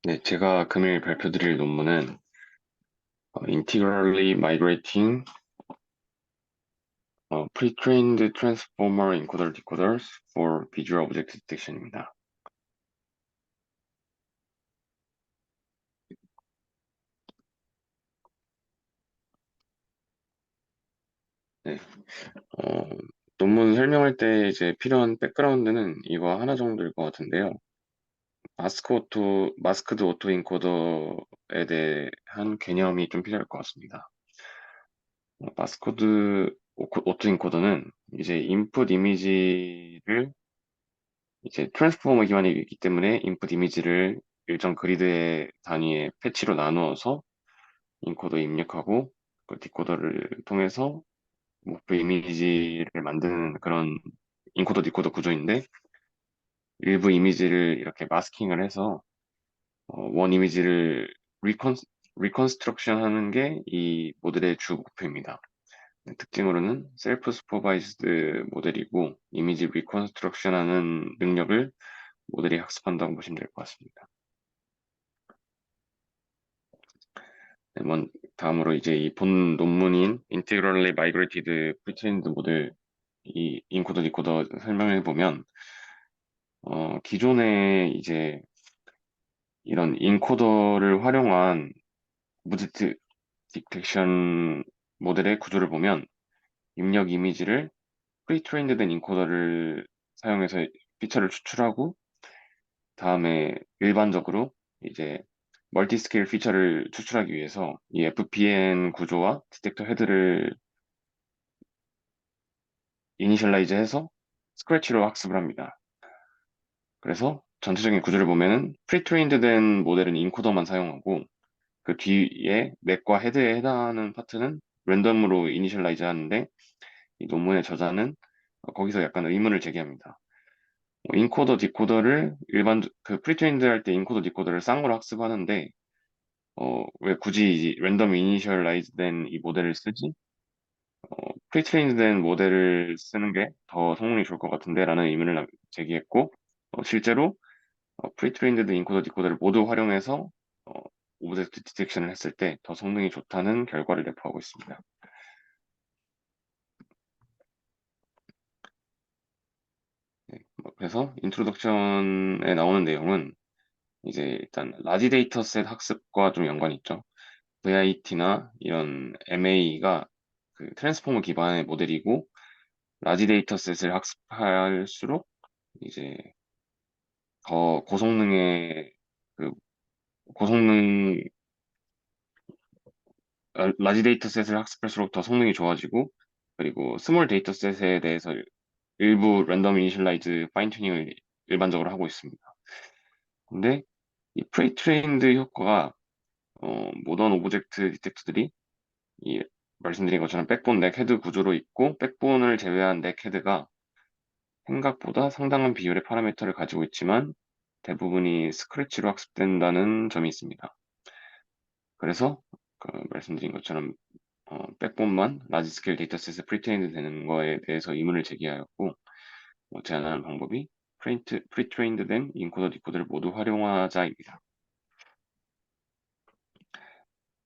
네, 제가 금일 발표드릴 논문은 Integrally Migrating Pre-trained Transformer Encoder Decoders for Visual Object Detection입니다. 네, 어, 논문 설명할 때 이제 필요한 백그라운드는 이거 하나 정도일 것 같은데요. 마스크드 오토 인코더에 대한 개념이 좀 필요할 것 같습니다. 마스크드 오토 인코더는 이제 인풋 이미지를 이제 트랜스포머 기반이기 때문에 인풋 이미지를 일정 그리드의 단위의 패치로 나누어서 인코더에 입력하고 그 디코더를 통해서 목표 이미지를 만드는 그런 인코더 디코더 구조인데, 일부 이미지를 이렇게 마스킹을 해서 원 이미지를 리컨 리컨스트럭션 하는 게 이 모델의 주 목표입니다. 특징으로는 셀프 슈퍼바이즈드 모델이고, 이미지 리컨스트럭션 하는 능력을 모델이 학습한다고 보시면 될 것 같습니다. 네, 다음으로 이제 이 본 논문인 Integrally Migrated Pre-trained Model 이 인코더 디코더 설명해 보면, 기존에 이제 이런 인코더를 활용한 오브젝트 디텍션 모델의 구조를 보면, 입력 이미지를 프리트레인드 된 인코더를 사용해서 피처를 추출하고, 다음에 일반적으로 이제 멀티스케일 피처를 추출하기 위해서 이 FPN 구조와 디텍터 헤드를 이니셜라이즈 해서 스크래치로 학습을 합니다. 그래서 전체적인 구조를 보면은 프리트레인드 된 모델은 인코더만 사용하고, 그 뒤에 맥과 헤드에 해당하는 파트는 랜덤으로 이니셜라이즈 하는데, 이 논문의 저자는 거기서 약간 의문을 제기합니다. 인코더 디코더를 그 프리트레인드 할 때 인코더 디코더를 쌍으로 학습하는데, 왜 굳이 랜덤 이니셜라이즈 된 이 모델을 쓰지? 프리트레인드 된 모델을 쓰는 게 더 성능이 좋을 것 같은데 라는 의문을 제기했고, 실제로 프리트레인드 인코더 디코더를 모두 활용해서 어, 오브젝트 디텍션을 했을 때 더 성능이 좋다는 결과를 내포하고 있습니다. 네, 그래서 인트로덕션에 나오는 내용은 이제 일단 라지 데이터셋 학습과 좀 연관이 있죠. VIT나 이런 MA가 그 트랜스포머 기반의 모델이고, 라지 데이터셋을 학습할수록 이제 더 고성능의 그 고성능 라지 데이터셋을 학습할수록 더 성능이 좋아지고, 그리고 스몰 데이터셋에 대해서 일부 랜덤 이니셜라이즈 파인 튜닝을 일반적으로 하고 있습니다. 근데 이 프레트레인드 효과가 모던 오브젝트 디텍터들이 이 말씀드린 것처럼 백본 넥 헤드 구조로 있고, 백본을 제외한 넥 헤드가 생각보다 상당한 비율의 파라미터를 가지고 있지만 대부분이 스크래치로 학습된다는 점이 있습니다. 그래서 말씀드린 것처럼 백본만 라지 스케일 데이터셋에 프리트레인드 되는 거에 대해서 의문을 제기하였고, 제안하는 방법이 프리트레인드 된 인코더 디코더를 모두 활용하자입니다.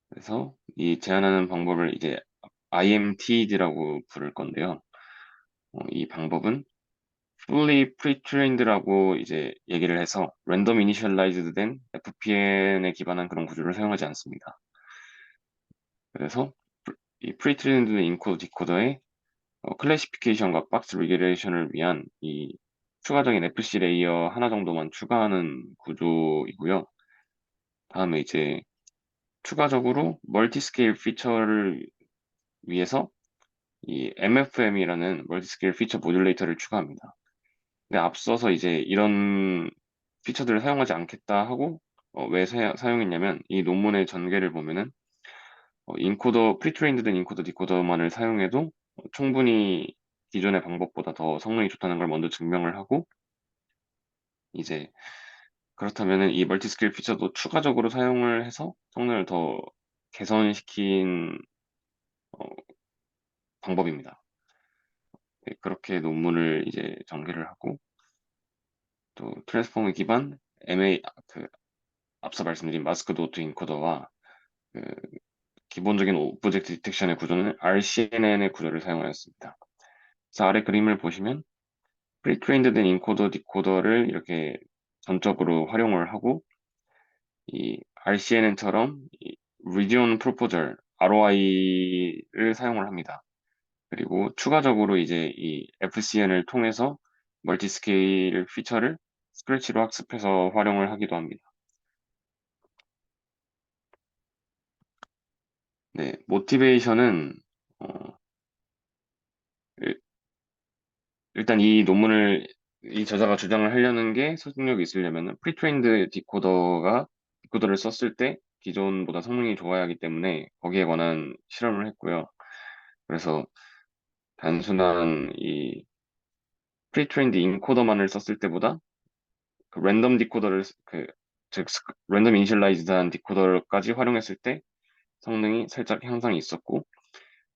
그래서 이 제안하는 방법을 이제 IMTD라고 부를 건데요. 이 방법은 fully pre-trained라고 이제 얘기를 해서 random initialized 된 FPN에 기반한 그런 구조를 사용하지 않습니다. 그래서 이 pre-trained 인코더 디코더의 클래시피케이션과 박스 리그레이션을 위한 이 추가적인 FC 레이어 하나 정도만 추가하는 구조이고요. 다음에 이제 추가적으로 멀티 스케일 피처를 위해서 이 MFM이라는 멀티 스케일 피처 모듈레이터를 추가합니다. 근데 앞서서 이제 이런 피처들을 사용하지 않겠다 하고 왜 사용했냐면, 이 논문의 전개를 보면은 프리트레인드 된 인코더 디코더만을 사용해도 충분히 기존의 방법보다 더 성능이 좋다는 걸 먼저 증명을 하고, 이제 그렇다면은 이 멀티스킬 피처도 추가적으로 사용을 해서 성능을 더 개선시킨 어, 방법입니다. 네, 그렇게 논문을 이제 전개를 하고, 또 트랜스포머 기반 MA 앞서 말씀드린 마스크 도트 인코더와 그 기본적인 오브젝트 디텍션의 구조는 RCNN의 구조를 사용하였습니다. 그래서 아래 그림을 보시면 프리트레인드 된 인코더, 디코더를 이렇게 전적으로 활용을 하고 이 RCNN처럼 이 Region Proposer, ROI를 사용을 합니다. 그리고 추가적으로 이제 이 FCN을 통해서 멀티스케일 피처를 스크래치로 학습해서 활용을 하기도 합니다. 네, 모티베이션은 일- 일단 이 논문을 이 저자가 주장을 하려는 게 설득력이 있으려면 프리트레인드 디코더를 썼을 때 기존보다 성능이 좋아야 하기 때문에 거기에 관한 실험을 했고요. 그래서 단순한 이 프리트레인드 인코더만을 썼을 때보다 그 랜덤 디코더를 즉 랜덤 이니셜라이즈드한 디코더까지 활용했을 때 성능이 살짝 향상이 있었고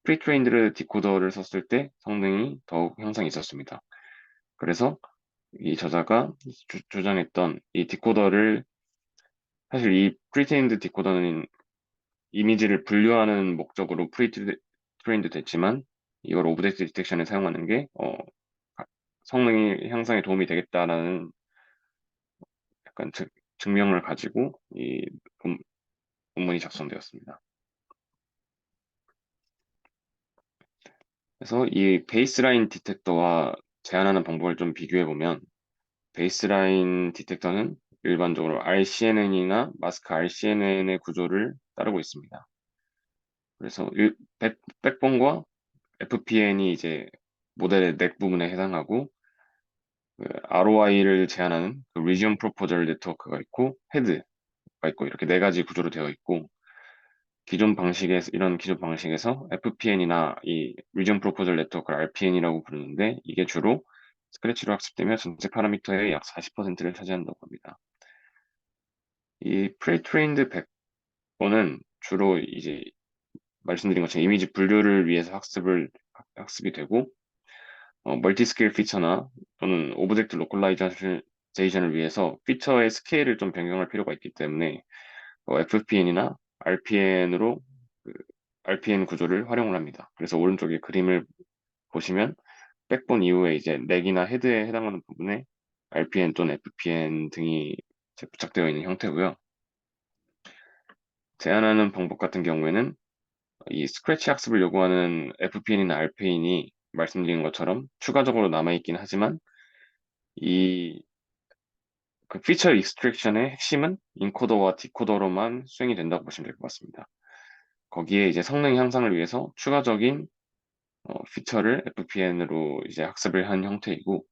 프리트레인드 디코더를 썼을 때 성능이 더욱 향상이 있었습니다. 그래서 이 저자가 주장했던 이 디코더를 사실 이 프리트레인드 디코더는 이미지를 분류하는 목적으로 프리트레인드 됐지만 이걸 오브젝트 디텍션에 사용하는 게 성능이 향상에 도움이 되겠다라는 약간 증명을 가지고 이 논문이 작성되었습니다. 그래서 이 베이스라인 디텍터와 제한하는 방법을 좀 비교해 보면 베이스라인 디텍터는 일반적으로 RCNN이나 마스크 RCNN의 구조를 따르고 있습니다. 그래서 백본과 FPN이 이제 모델의 넥 부분에 해당하고 ROI를 제한하는 그 Region Proposer 네트워크가 있고 헤드가 있고 이렇게 네 가지 구조로 되어 있고 이런 기존 방식에서 FPN이나 이 Region Proposer Network를 RPN이라고 부르는데 이게 주로 스크래치로 학습되며 전체 파라미터의 약 40%를 차지한다고 합니다. 이 프레트레인드 100번은 주로 이제 말씀드린 것처럼 이미지 분류를 위해서 학습이 되고 멀티스케일 피처나 또는 오브젝트 로컬라이제이션을 위해서 피처의 스케일을 좀 변경할 필요가 있기 때문에 FPN이나 RPN으로 RPN 구조를 활용을 합니다. 그래서 오른쪽에 그림을 보시면 백본 이후에 이제 넥이나 헤드에 해당하는 부분에 RPN 또는 FPN 등이 이제 부착되어 있는 형태고요. 제한하는 방법 같은 경우에는 이 스크래치 학습을 요구하는 FPN이나 RPN이 말씀드린 것처럼 추가적으로 남아있긴 하지만 이 그 피처 익스트랙션의 핵심은 인코더와 디코더로만 수행이 된다고 보시면 될 것 같습니다. 거기에 이제 성능 향상을 위해서 추가적인 피처를 FPN으로 이제 학습을 한 형태이고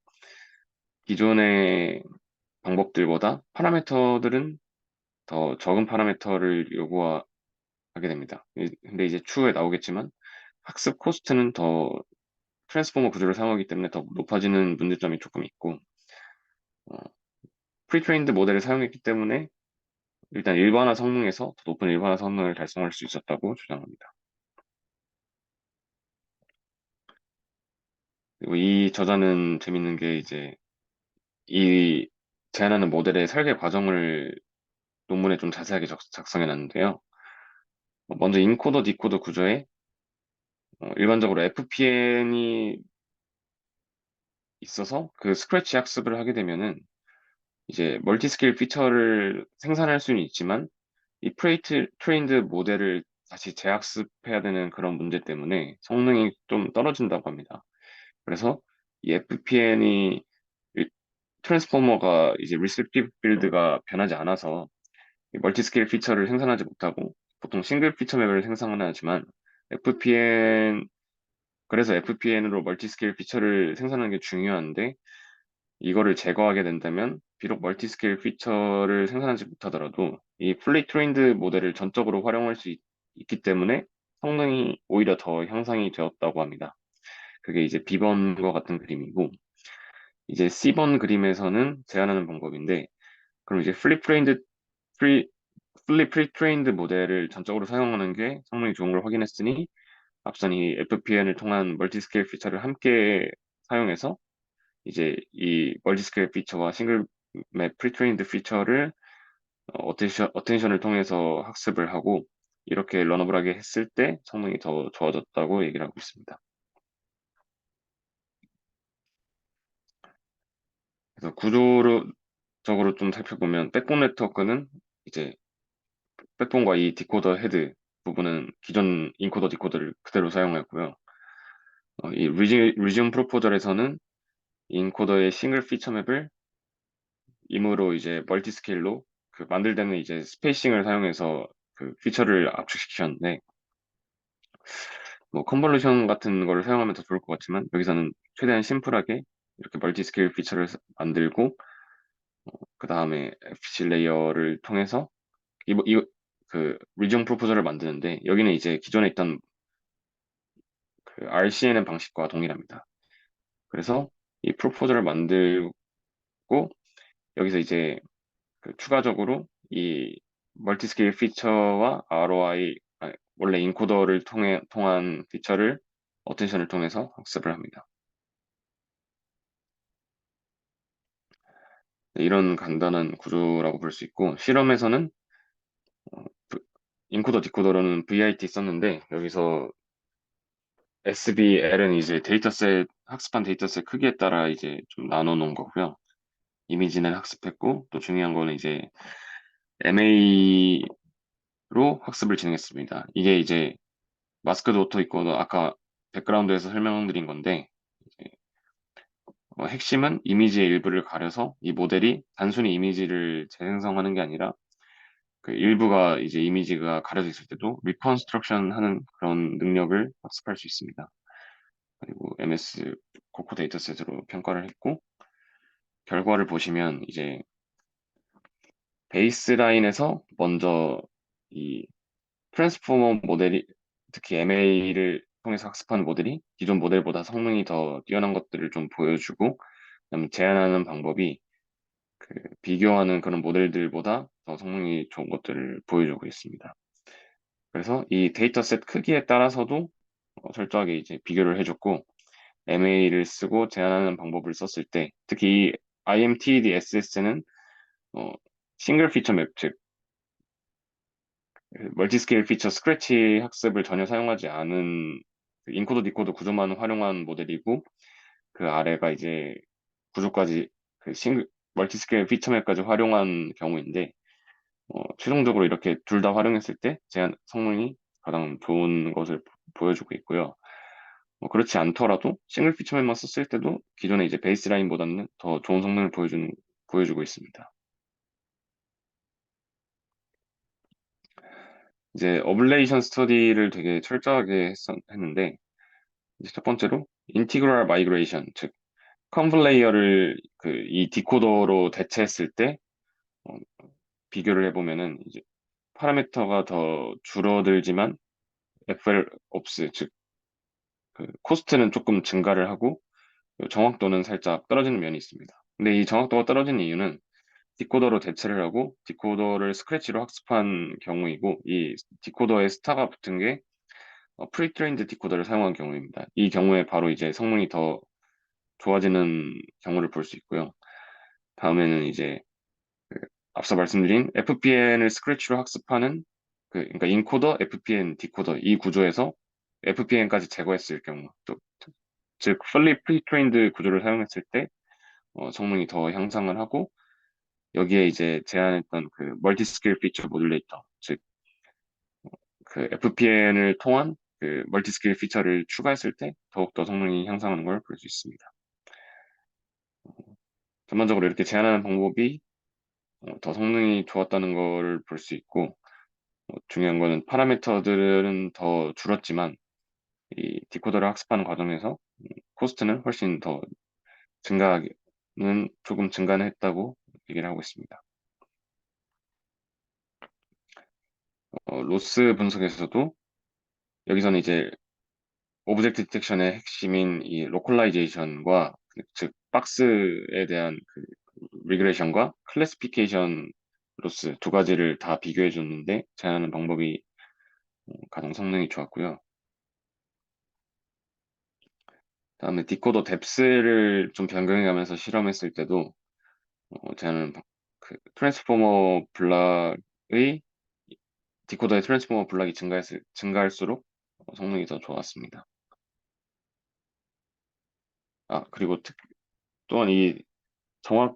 기존의 방법들보다 파라미터들은 더 적은 파라미터를 요구하게 됩니다. 근데 이제 추후에 나오겠지만 학습 코스트는 더 트랜스포머 구조를 사용하기 때문에 더 높아지는 문제점이 조금 있고 어, 프리트레인드 모델을 사용했기 때문에 일단 일반화 성능에서 더 높은 일반화 성능을 달성할 수 있었다고 주장합니다. 그리고 이 저자는 재밌는 게 이제 이 제안하는 모델의 설계 과정을 논문에 좀 자세하게 작성해 놨는데요. 먼저 인코더 디코더 구조에 일반적으로 FPN이 있어서 그 스크래치 학습을 하게 되면은 이제 멀티스케일 피처를 생산할 수는 있지만 이 트레인드 모델을 다시 재학습해야 되는 그런 문제 때문에 성능이 좀 떨어진다고 합니다. 그래서 이 FPN이 트랜스포머가 이제 리셉티브 빌드가 변하지 않아서 멀티스케일 피처를 생산하지 못하고 보통 싱글 피처 맵을 생산하지만 FPN 그래서 FPN으로 멀티스케일 피처를 생산하는 게 중요한데 이거를 제거하게 된다면 비록 멀티스케일 피처를 생산하지 못하더라도 이 풀리 트레인드 모델을 전적으로 활용할 수 있기 때문에 성능이 오히려 더 향상이 되었다고 합니다. 그게 이제 B번과 같은 그림이고 이제 C번 그림에서는 제한하는 방법인데 그럼 이제 프리, 풀리 프리트레인드 모델을 전적으로 사용하는 게 성능이 좋은 걸 확인했으니 앞선 이 FPN을 통한 멀티스케일 피처를 함께 사용해서 이제 이 멀티스케일 피처와 싱글 맵 프리트레인드 피처를 어텐션을 통해서 학습을 하고 이렇게 러너블하게 했을 때 성능이 더 좋아졌다고 얘기를 하고 있습니다. 그래서 구조적으로 좀 살펴보면 백본 네트워크는 이제 백본과 이 디코더 헤드 부분은 기존 인코더 디코더를 그대로 사용했고요. 이 리지움 프로포절에서는 인코더의 싱글 피처 맵을 임으로 이제 멀티 스케일로 그 만들 때는 이제 스페이싱을 사용해서 그 피처를 압축시켰는데 뭐 컨볼루션 같은 거를 사용하면 더 좋을 것 같지만 여기서는 최대한 심플하게 이렇게 멀티 스케일 피처를 만들고 그 다음에 FC 레이어를 통해서 그 리지온 프로포저를 만드는데 여기는 이제 기존에 있던 그 RCNN 방식과 동일합니다. 그래서 이 프로포저를 만들고 여기서 이제 그 추가적으로 이 멀티스케일 피처와 ROI 원래 인코더를 통한 피처를 어텐션을 통해서 학습을 합니다. 네, 이런 간단한 구조라고 볼 수 있고 실험에서는 브- 인코더 디코더로는 VIT 썼는데 여기서 SBL은 이제 데이터셋 학습한 데이터셋 크기에 따라 이제 좀 나눠 놓은 거고요. 이미지는 학습했고 또 중요한 거는 이제 MA로 학습을 진행했습니다. 이게 이제 마스크도 오토 있고 아까 백그라운드에서 설명드린 건데 이제 핵심은 이미지의 일부를 가려서 이 모델이 단순히 이미지를 재생성하는 게 아니라 그 일부가 이제 이미지가 가려져 있을 때도 리컨스트럭션 하는 그런 능력을 학습할 수 있습니다. 그리고 MS 코코 데이터셋으로 평가를 했고 결과를 보시면 이제 베이스라인에서 먼저 이 트랜스포머 모델이 특히 MA를 통해서 학습하는 모델이 기존 모델보다 성능이 더 뛰어난 것들을 좀 보여주고 그다음에 제안하는 방법이 그 비교하는 그런 모델들보다 더 성능이 좋은 것들을 보여주고 있습니다. 그래서 이 데이터셋 크기에 따라서도 철저하게 이제 비교를 해줬고 MA를 쓰고 제안하는 방법을 썼을 때 특히 이 IMTD SS는 싱글 피처 맵, 즉 멀티스케일 피처 스크래치 학습을 전혀 사용하지 않은 그 인코더 디코더 구조만 활용한 모델이고 그 아래가 이제 구조까지 그 멀티스케일 피처 맵까지 활용한 경우인데 최종적으로 이렇게 둘 다 활용했을 때 제한 성능이 가장 좋은 것을 보여주고 있고요. 그렇지 않더라도 싱글 피처맨만 썼을 때도 기존의 이제 베이스라인보다는 더 좋은 성능을 보여주고 있습니다. 이제 어블레이션 스터디를 되게 철저하게 했는데 이제 첫 번째로 인티그랄 마이그레이션, 즉 컨블레이어를 그 이 디코더로 대체했을 때 어, 비교를 해보면은 이제 파라미터가 더 줄어들지만 FL옵스, 즉 그 코스트는 조금 증가를 하고 정확도는 살짝 떨어지는 면이 있습니다. 근데 이 정확도가 떨어지는 이유는 디코더로 대체를 하고 디코더를 스크래치로 학습한 경우이고 이 디코더에 스타가 붙은 게 프리트레인드 디코더를 사용한 경우입니다. 이 경우에 바로 이제 성능이 더 좋아지는 경우를 볼 수 있고요. 다음에는 이제 그 앞서 말씀드린 FPN을 스크래치로 학습하는 그러니까 인코더, FPN, 디코더 이 구조에서 FPN까지 제거했을 경우, 즉 fully pre-trained 구조를 사용했을 때 성능이 더 향상을 하고 여기에 이제 제안했던 그 멀티 스케일 피처 모듈레이터, 즉 그 FPN을 통한 그 멀티 스케일 피처를 추가했을 때 더욱더 성능이 향상하는 걸 볼 수 있습니다. 전반적으로 이렇게 제안하는 방법이 더 성능이 좋았다는 걸 볼 수 있고 중요한 거는 파라미터들은 더 줄었지만 이 디코더를 학습하는 과정에서 코스트는 훨씬 더 증가는 조금 증가는 했다고 얘기를 하고 있습니다. 로스 분석에서도 여기서는 이제 오브젝트 디텍션의 핵심인 이 로컬라이제이션과 즉 박스에 대한 그 리그레이션과 클래시피케이션 로스 두 가지를 다 비교해 줬는데 제안하는 방법이 가장 성능이 좋았고요. 다음에 디코더 뎁스를 좀 변경해 가면서 실험했을 때도 제안하는 그 트랜스포머 블락의 디코더의 트랜스포머 블락이 증가할수록 성능이 더 좋았습니다. 아, 그리고 또한 이 정확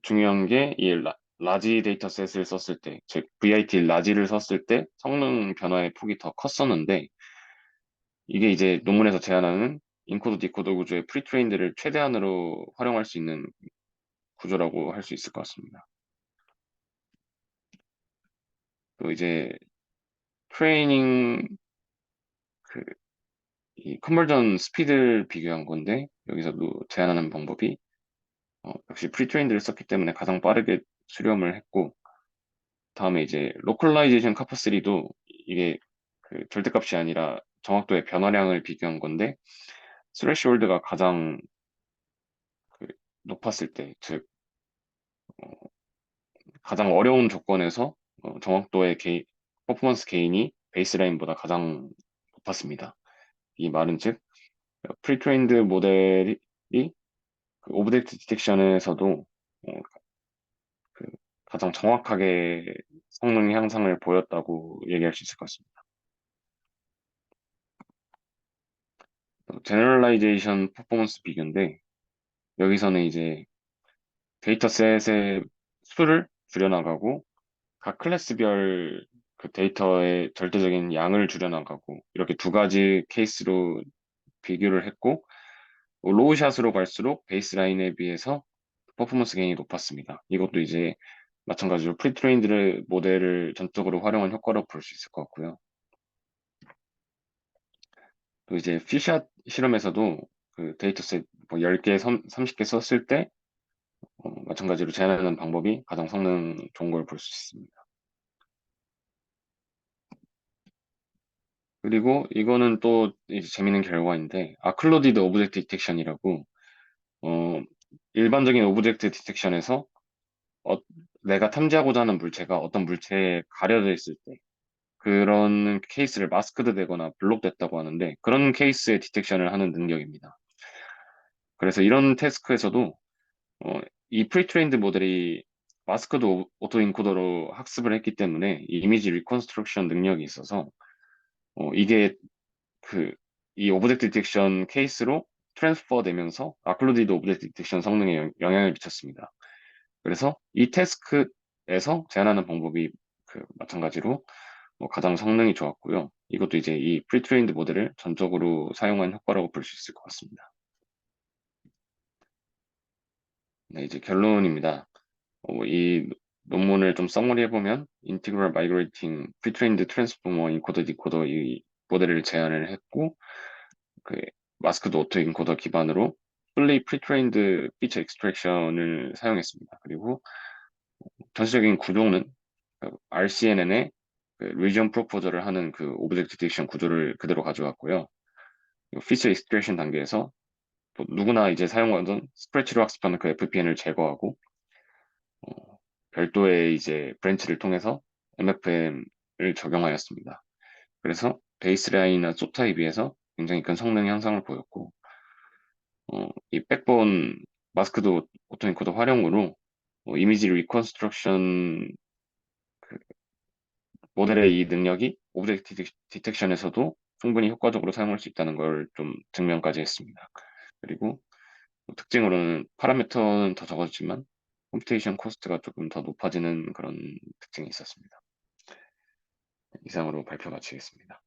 중요한 게 이 라지 데이터셋을 썼을 때, 즉 VIT 라지를 썼을 때 성능 변화의 폭이 더 컸었는데 이게 이제 논문에서 제안하는 인코더 디코더 구조의 프리트레인드를 최대한으로 활용할 수 있는 구조라고 할 수 있을 것 같습니다. 또 이제 트레이닝 그 이 컨버전 스피드를 비교한 건데 여기서도 제안하는 방법이 역시 프리트레인드를 썼기 때문에 가장 빠르게 수렴을 했고 다음에 이제 로컬라이제이션 카파3도 이게 그 절대값이 아니라 정확도의 변화량을 비교한 건데 스레시홀드가 가장 그 높았을 때, 즉 가장 어려운 조건에서 정확도의 퍼포먼스 게인이 베이스라인보다 가장 높았습니다. 이 말은 즉 프리트레인드 모델이 그 오브젝트 디텍션에서도 그 가장 정확하게 성능 향상을 보였다고 얘기할 수 있을 것 같습니다. 제너럴라이제이션 퍼포먼스 비교인데 여기서는 이제 데이터셋의 수를 줄여나가고 각 클래스별 그 데이터의 절대적인 양을 줄여나가고 이렇게 두 가지 케이스로 비교를 했고 로우샷으로 갈수록 베이스라인에 비해서 퍼포먼스 게인이 높았습니다. 이것도 이제 마찬가지로 프리트레인드 모델을 전적으로 활용한 효과로 볼 수 있을 것 같고요. 또 이제 피샷 실험에서도 그 데이터셋 뭐 10개, 30개 썼을 때 마찬가지로 제한하는 방법이 가장 성능 좋은 걸 볼 수 있습니다. 그리고 이거는 또 이제 재밌는 결과인데 아클로디드 오브젝트 디텍션이라고 어, 일반적인 오브젝트 디텍션에서 어, 내가 탐지하고자 하는 물체가 어떤 물체에 가려져 있을 때 그런 케이스를 마스크드 되거나 블록됐다고 하는데 그런 케이스의 디텍션을 하는 능력입니다. 그래서 이런 태스크에서도 어, 이 프리트레인드 모델이 마스크드 오토 인코더로 학습을 했기 때문에 이 이미지 리컨스트럭션 능력이 있어서 이게 그 이 오브젝트 디텍션 케이스로 트랜스퍼 되면서 아클로디드 오브젝트 디텍션 성능에 영향을 미쳤습니다. 그래서 이 태스크에서 제한하는 방법이 그 마찬가지로 가장 성능이 좋았고요. 이것도 이제 이 프리트레인드 모델을 전적으로 사용한 효과라고 볼 수 있을 것 같습니다. 네, 이제 결론입니다. 이 논문을 좀 써머리 해보면 인티그럴 마이그레이팅 프리트레인드 트랜스포머 인코더 디코더 이 모델을 제안을 했고 그 마스크드 오토 인코더 기반으로 fully pre-trained feature extraction을 사용했습니다. 그리고 전체적인 구조는 RCNN의 그 region proposer를 하는 그 오브젝트 디텍션 구조를 그대로 가져왔고요. feature extraction 단계에서 또 누구나 이제 사용하던 스크래치로 학습하는 그 FPN을 제거하고 별도의 이제 브랜치를 통해서 MFM을 적용하였습니다. 그래서 베이스라인이나 소타에 비해서 굉장히 큰 성능 향상을 보였고 이 백본 마스크도 오토엔코더 활용으로 이미지 리컨스트럭션 그 모델의 이 능력이 오브젝트 디텍션에서도 충분히 효과적으로 사용할 수 있다는 걸 좀 증명까지 했습니다. 그리고 특징으로는 파라미터는 더 적었지만 컴퓨테이션 코스트가 조금 더 높아지는 그런 특징이 있었습니다. 이상으로 발표 마치겠습니다.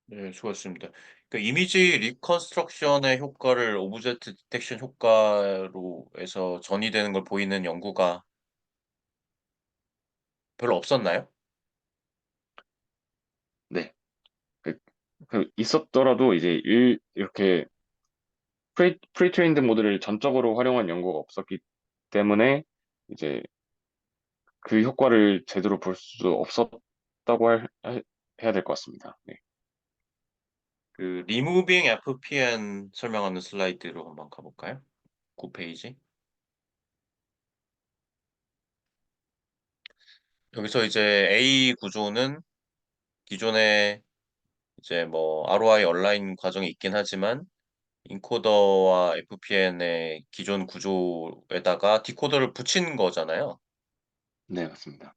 네, 수고하셨습니다. 그러니까 이미지 리컨스트럭션의 효과를 오브젝트 디텍션 효과로 해서 전이되는 걸 보이는 연구가 별로 없었나요? 네. 그, 있었더라도 이제 이렇게 프리트레인드 모델을 전적으로 활용한 연구가 없었기 때문에 이제 그 효과를 제대로 볼 수 없었다고 해야 될 것 같습니다. 네. 그 리무빙 FPN 설명하는 슬라이드로 한번 가볼까요? 9페이지. 여기서 이제 A 구조는 기존에 이제 뭐 ROI 얼라인 과정이 있긴 하지만 인코더와 FPN의 기존 구조에다가 디코더를 붙이는 거잖아요. 네, 맞습니다.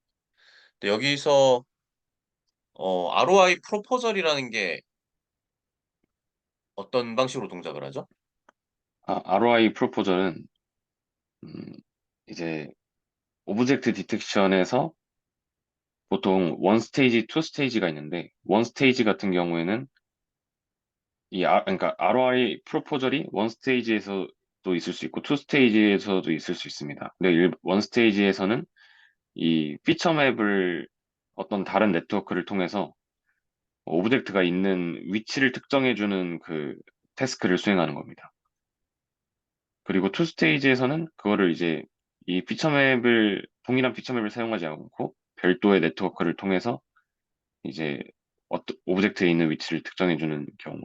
근데 여기서 ROI 프로포절이라는 게 어떤 방식으로 동작을 하죠? ROI 프로포절은 음, 이제 오브젝트 디텍션에서 보통 원 스테이지, 투 스테이지가 있는데 원 스테이지 같은 경우에는 그러니까 ROI 프로포절이 원 스테이지에서도 있을 수 있고 투 스테이지에서도 있을 수 있습니다. 근데 원 스테이지에서는 이 피처 맵을 어떤 다른 네트워크를 통해서 오브젝트가 있는 위치를 특정해주는 그 태스크를 수행하는 겁니다. 그리고 투 스테이지에서는 그거를 이제 이 동일한 피처 맵을 사용하지 않고 별도의 네트워크를 통해서 이제 어떤 오브젝트에 있는 위치를 특정해주는 경우.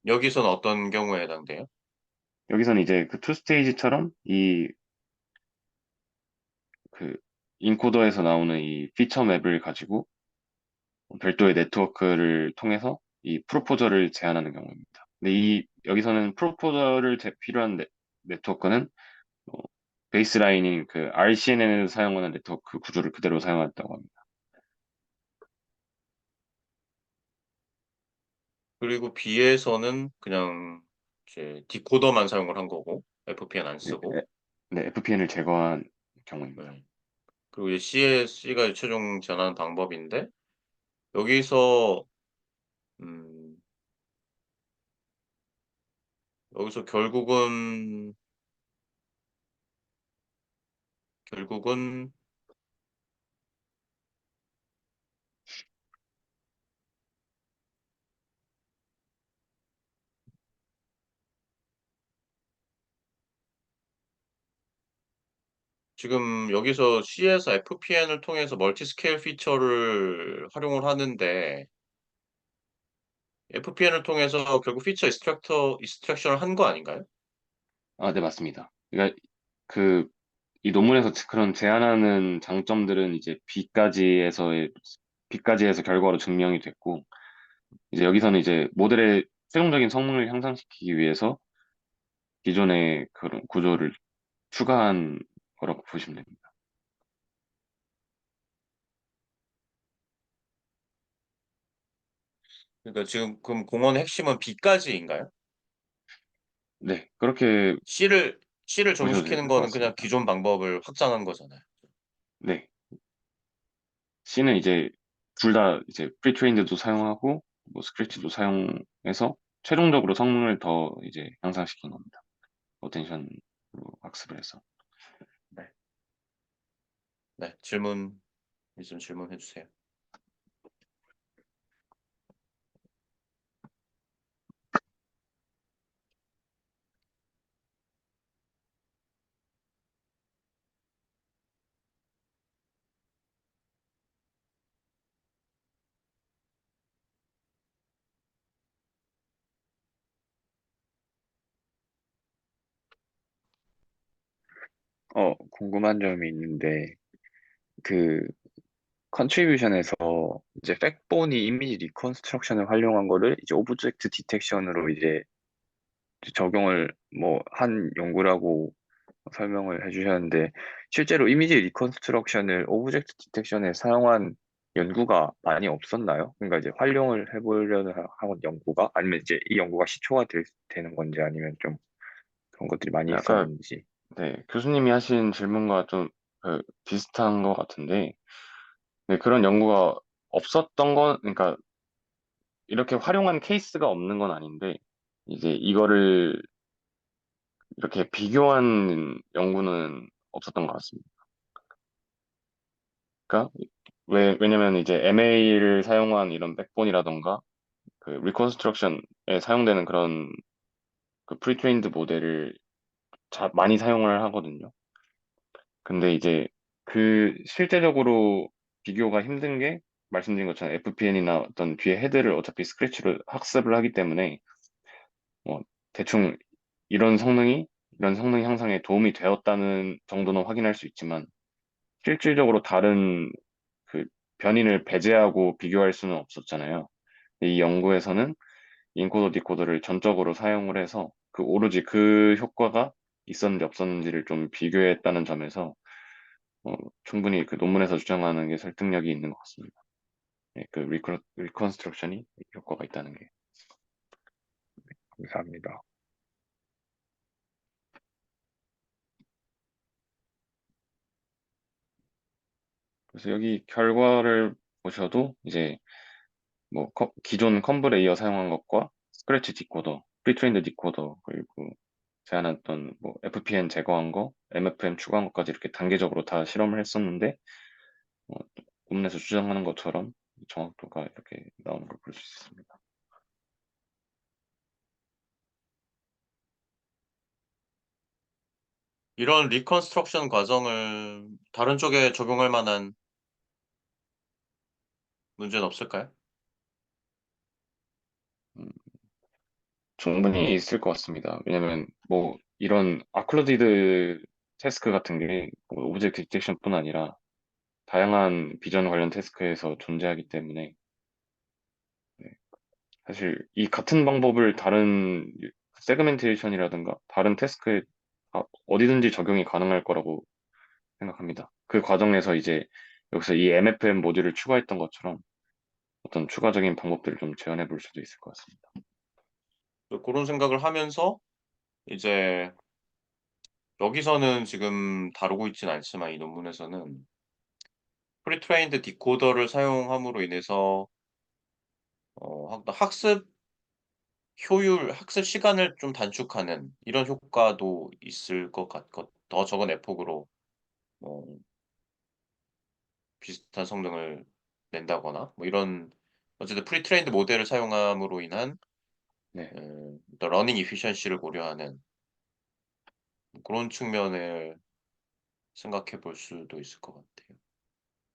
여기서는 어떤 경우에 해당돼요? 여기서는 이제 그 투 스테이지처럼 그 인코더에서 나오는 이 피처 맵을 가지고 별도의 네트워크를 통해서 이 프로포저를 제한하는 경우입니다. 근데 여기서는 필요한 네트워크는 어, 베이스라인인 그 RCNN을 사용하는 네트워크 구조를 그대로 사용했다고 합니다. 그리고 B에서는 그냥 이제 디코더만 사용을 한 거고 FPN 안 네, 쓰고. 네, FPN을 제거한 경우입니다. 네. 그리고 이제 C가 최종 제한하는 방법인데 여기서 음 여기서 결국은 지금 여기서 C에서 FPN을 통해서 멀티 스케일 피처를 활용을 하는데 FPN을 통해서 결국 피처 익스트랙션을 한 거 아닌가요? 네, 맞습니다. 그러니까 그 이 논문에서 그런 제한하는 장점들은 이제 B까지에서 결과로 증명이 됐고, 이제 여기서는 이제 모델의 최종적인 성능을 향상시키기 위해서 기존의 그런 구조를 추가한 거라고 보시면 됩니다. 그러니까 지금 그럼 공원의 핵심은 B까지인가요? 네, 그렇게 C를 보셔도 적용시키는 될 것 거는 그냥 같습니다. 기존 방법을 확장한 거잖아요. 네, C는 이제 둘 다 이제 프리트레인드도 사용하고 뭐 스크래치도 사용해서 최종적으로 성능을 더 이제 향상시킨 겁니다. 어텐션으로 학습을 해서. 네. 네. 질문 있으면 질문해 주세요. 궁금한 점이 있는데, 그, 컨트리뷰션에서 이제 백본이 이미지 리컨스트럭션을 활용한 거를 이제 오브젝트 디텍션으로 이제 적용을 뭐 한 연구라고 설명을 해주셨는데, 실제로 이미지 리컨스트럭션을 오브젝트 디텍션에 사용한 연구가 많이 없었나요? 그러니까 이제 활용을 해보려는 하는 연구가 아니면 이제 이 연구가 시초가 되는 건지 아니면 좀 그런 것들이 많이 아까 있었는지. 네, 교수님이 하신 질문과 좀 비슷한 것 같은데, 네, 그런 연구가 그러니까 이렇게 활용한 케이스가 없는 건 아닌데, 이제 이거를 이렇게 비교한 연구는 없었던 것 같습니다. 그러니까 왜냐면 이제 MA를 사용한 이런 백본이라던가 그 리컨스트럭션에 사용되는 그런 그 프리트레인드 모델을 많이 사용을 하거든요. 근데 이제 그 실제적으로 비교가 힘든 게 말씀드린 것처럼 FPN이나 어떤 뒤에 헤드를 어차피 스크래치로 학습을 하기 때문에 뭐 대충 이런 성능이 이런 성능 향상에 도움이 되었다는 정도는 확인할 수 있지만 실질적으로 다른 그 변인을 배제하고 비교할 수는 없었잖아요. 이 연구에서는 인코더 디코더를 전적으로 사용을 해서 그 오로지 그 효과가 있었는지 없었는지를 좀 비교했다는 점에서 어, 충분히 그 논문에서 주장하는 게 설득력이 있는 것 같습니다. 네, 그 리컨스트럭션이 효과가 있다는 게. 감사합니다. 그래서 여기 결과를 보셔도 이제 뭐 기존 컴브 레이어 사용한 것과 스크래치 디코더, 프리트레인드 디코더 그리고 제안했던 뭐 FPN 제거한 거, MFM 추가한 것까지 이렇게 단계적으로 다 실험을 했었는데 어, 논문에서 주장하는 것처럼 정확도가 이렇게 나오는 걸 볼 수 있습니다. 이런 리컨스트럭션 과정을 다른 쪽에 적용할 만한 문제는 없을까요? 음, 충분히 있을 것 같습니다. 왜냐면 뭐 이런 아클로디드 태스크 같은 게뭐 오브젝트 디텍션뿐 아니라 다양한 비전 관련 태스크에서 존재하기 때문에 네, 사실 이 같은 방법을 다른 세그멘테이션이라든가 다른 태스크에 어디든지 적용이 가능할 거라고 생각합니다. 그 과정에서 이제 여기서 이 MFM 모듈을 추가했던 것처럼 어떤 추가적인 방법들을 좀 제안해 볼 수도 있을 것 같습니다. 그런 생각을 하면서 이제 여기서는 지금 다루고 있진 않지만 이 논문에서는 프리트레인드 디코더를 사용함으로 인해서 학습 효율, 학습 시간을 좀 단축하는 이런 효과도 있을 것 같고 더 적은 에폭으로 뭐 비슷한 성능을 낸다거나 뭐 이런 어쨌든 프리트레인드 모델을 사용함으로 인한 네, 어떤 러닝 이피션시를 고려하는 그런 측면을 생각해 볼 수도 있을 것 같아요.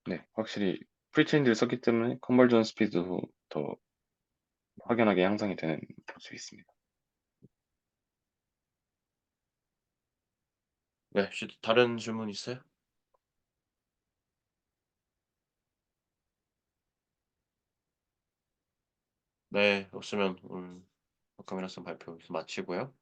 네, 확실히 프리체인지를 썼기 때문에 컨버전 스피드도 더 확연하게 향상이 되는 수 있습니다. 네, 혹시 다른 질문 있어요? 네, 없으면 오늘 박카미라슨 발표 여기서 마치고요.